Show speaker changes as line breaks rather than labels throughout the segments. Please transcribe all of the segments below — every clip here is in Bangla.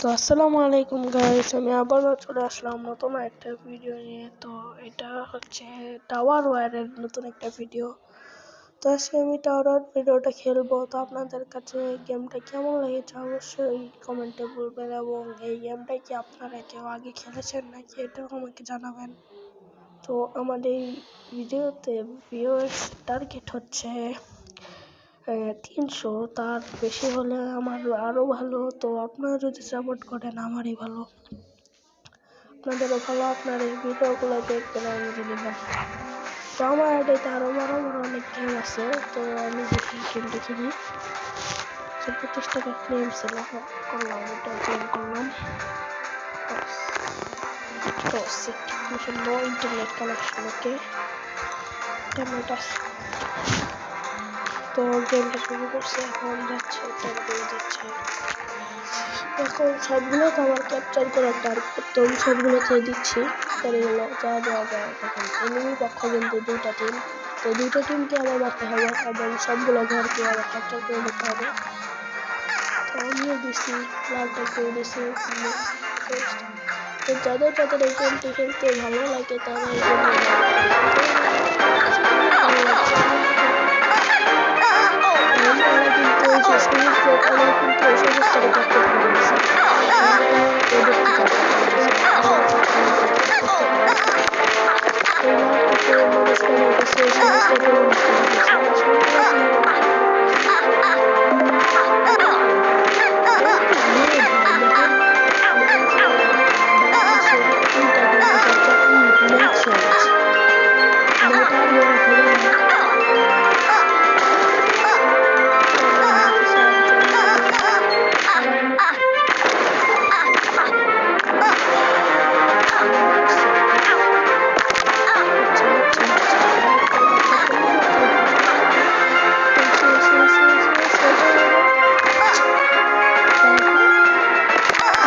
তো আসসালামু আলাইকুম গাইস, আমি আবারও চলে আসলাম নতুন একটা ভিডিও নিয়ে। তো এটা হচ্ছে টাওয়ার ওয়ারের নতুন একটা ভিডিও। তো আজকে আমি টাওয়ার ওয়ার ভিডিওটা খেলবো। তো আপনাদের কাছে গেমটা কেমন লেগেছে অবশ্যই কমেন্টে বলবেন, এবং এই গেমটা কি আপনারা কেউ আগে খেলেছেন নাকি এটাও আমাকে জানাবেন। তো আমাদের এই ভিডিওতে ভিউয়ার্স টার্গেট হচ্ছে 300, তার বেশি হলে আমার আরো ভালো। তো আপনারা যদি সাপোর্ট করেন আমারই ভালো, আপনাদেরও ভালো, আপনার এই ভিডিওগুলো দেখবেন আনন্দ নেবেন। তো আমার আইডিতে আরো বড় বড় অনেক গেম আছে, তো আমি দেখি গেমটা খেলি। 25 টাকা ক্লেম ছিল, করলাম, এটা ক্লেম করলাম। তো নো ইন্টারনেট কানেকশন, ওকে ইন্টারনেট আছে। তো গেমটা শুরু করছে, এখন যাচ্ছে, এখন সবগুলো তো আমার ক্যাপচার করার টার্গেট, তো আমি সবগুলোতে দিচ্ছি। পরে গেলো যা দেওয়া যায়। এখন এনিমি পক্ষ কিন্তু দুইটা টিম, তো দুইটা টিমকে আমার মারতে হবে এবং সবগুলো ঘরকে আবার ক্যাপচার করে নিতে হবে। তো আমিও দিচ্ছি, লালটাকেও দিচ্ছি। তো যাদের যাদের এই গেমটি খেলতে ভালো লাগে তারা এই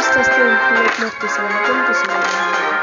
আস্তে আস্তে কমতেছিল না।